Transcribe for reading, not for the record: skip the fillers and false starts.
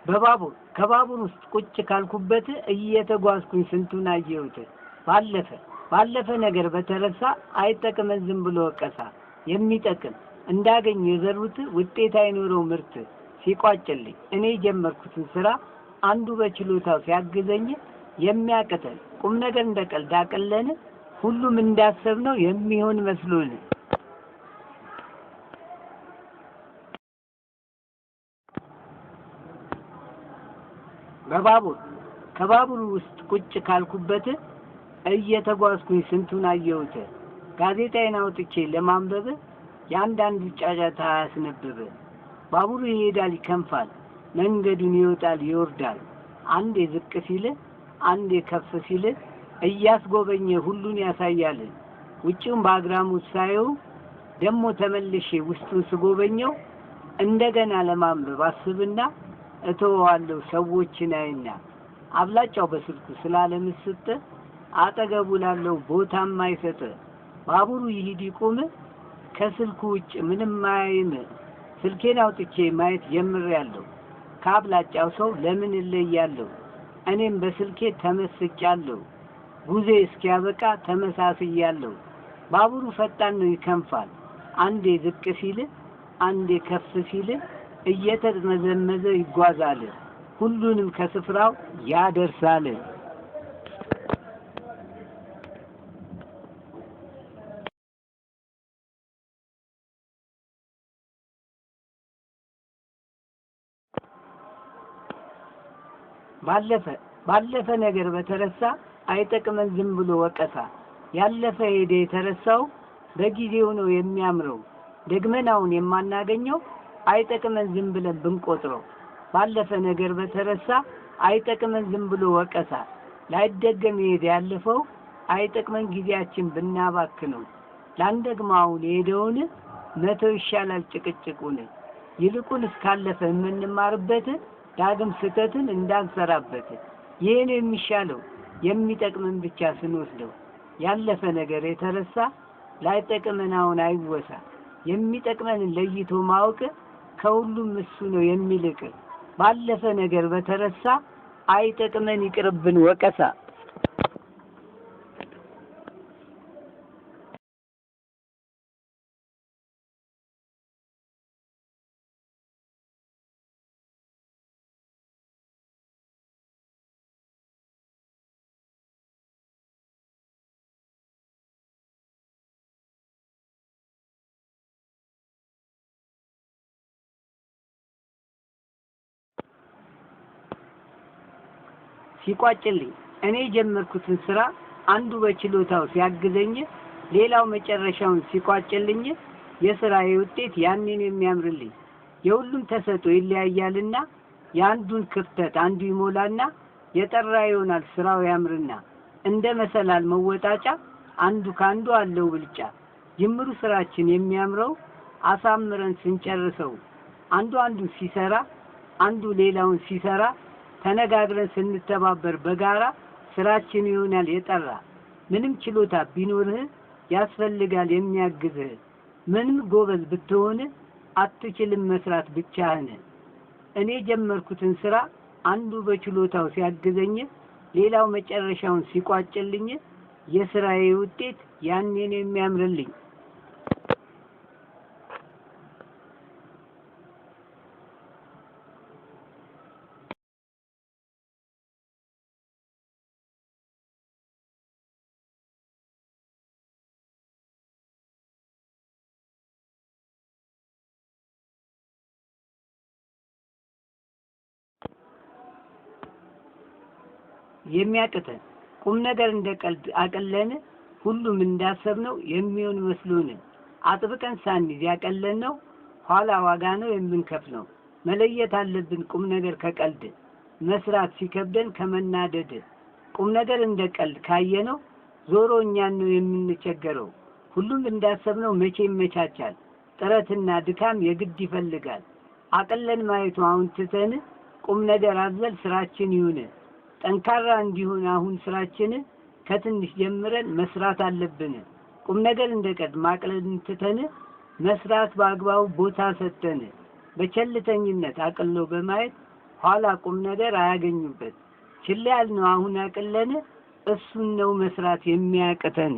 ከባቡር ውስጥ ቁጭ ካልኩበት እየተጓዝኩኝ ስንቱን አየሁት። ባለፈ ነገር በተረሳ አይጠቅመን ዝም ብሎ ወቀሳ። የሚጠቅም እንዳገኝ የዘሩት ውጤት አይኖረው ምርት ሲቋጭልኝ እኔ ጀመርኩትን ስራ አንዱ በችሎታው ሲያግዘኝ የሚያቅተን ቁም ነገር እንደቀልድ አቀለን ሁሉም እንዳሰብነው የሚሆን መስሎን ከባቡር ውስጥ ቁጭ ካልኩበት እየተጓዝኩኝ ስንቱን አየሁት። ጋዜጣዬን አውጥቼ ለማንበብ ያንዳንዱ ጫጫታ አያስነብብ። ባቡሩ ይሄዳል ይከንፋል፣ መንገዱን ይወጣል ይወርዳል። አንዴ ዝቅ ሲል አንዴ ከፍ ሲል እያስጎበኘ ሁሉን ያሳያል። ውጪውን በአግራሞት ሳየው ደሞ ተመልሼ ውስጡን ስጎበኘው እንደገና ለማንበብ አስብና እተወዋለሁ ሰዎችን አይና። አብላጫው በስልኩ ስላለምስጥ አጠገቡ ላለው ቦታም አይሰጥ። ባቡሩ ይሄድ ይቆም ከስልኩ ውጭ ምንም አያይም። ስልኬን አውጥቼ ማየት ጀምሬያለሁ። ከአብላጫው ሰው ለምን እለያለሁ? እኔም በስልኬ ተመስጫለሁ። ጉዜ እስኪያበቃ ተመሳስያለሁ። ባቡሩ ፈጣን ነው ይከንፋል። አንዴ ዝቅ ሲል አንዴ ከፍ ሲል እየተመዘመዘ ይጓዛል። ሁሉንም ከስፍራው ያደርሳል። ባለፈ ነገር በተረሳ አይጠቅመን ዝም ብሎ ወቀሳ። ያለፈ ሄደ የተረሳው በጊዜው ነው የሚያምረው። ደግመናውን የማናገኘው አይጠቅመን ዝም ብለን ብንቆጥረው። ባለፈ ነገር በተረሳ አይጠቅመን ዝም ብሎ ወቀሳ። ላይደገም ሄደ ያለፈው አይጠቅመን ጊዜያችን ብናባክነው። ላንደግማውን ሄደውን መተው ይሻላል ጭቅጭቁን። ይልቁን እስካለፈ የምንማርበት ዳግም ስተትን እንዳንሰራበት። ይሄን የሚሻለው የሚጠቅመን ብቻ ስንወስደው። ያለፈ ነገር የተረሳ ላይጠቅመን አሁን አይወሳ። የሚጠቅመንን ለይቶ ማወቅ ከሁሉም እሱ ነው የሚልቅ። ባለፈ ነገር በተረሳ አይጠቅመን ይቅርብን ወቀሳ። ሲቋጭልኝ እኔ ጀመርኩትን ስራ አንዱ በችሎታው ሲያግዘኝ ሌላው መጨረሻውን ሲቋጭልኝ የሥራዬ ውጤት ያንን የሚያምርልኝ። የሁሉም ተሰጥኦ ይለያያልና የአንዱን ክፍተት አንዱ ይሞላና የጠራ ይሆናል ስራው ያምርና። እንደ መሰላል መወጣጫ አንዱ ካንዱ አለው ብልጫ። ጅምሩ ስራችን የሚያምረው አሳምረን ስንጨርሰው። አንዱ ሲሰራ አንዱ ሌላውን ሲሰራ ተነጋግረን ስንተባበር በጋራ ስራችን ይሆናል የጠራ። ምንም ችሎታ ቢኖርህ ያስፈልጋል የሚያግዝህ። ምንም ጎበዝ ብትሆን አትችልም መስራት ብቻህን። እኔ ጀመርኩትን ስራ አንዱ በችሎታው ሲያግዘኝ ሌላው መጨረሻውን ሲቋጭልኝ የሥራዬ ውጤት ያንን የሚያምርልኝ። የሚያቅተን ቁም ነገር እንደቀልድ አቀለን ሁሉም እንዳሰብነው የሚሆን መስሎን አጥብቀን ሳንይዝ ያቀለነው ኋላ ዋጋ ነው የምንከፍለው። መለየት አለብን ቁም ነገር ከቀልድ። መስራት ሲከብደን ከመናደድ ቁም ነገር እንደቀልድ ካየነው ዞሮ እኛን ነው የምንቸገረው። ሁሉም እንዳሰብነው መቼ ይመቻቻል። ጥረትና ድካም የግድ ይፈልጋል። አቀለን ማየቱ አሁን ትተን ቁም ነገር አዘል ስራችን ይሁን። ጠንካራ እንዲሆን አሁን ስራችን ከትንሽ ጀምረን መስራት አለብን። ቁም ነገር እንደቀልድ ማቅለልን ትተን መስራት በአግባቡ ቦታ ሰጥተን በቸልተኝነት አቅሎ በማየት ኋላ ቁም ነገር አያገኙበት ችላ ያልነው አሁን ያቀለን እሱን ነው መስራት የሚያቅተን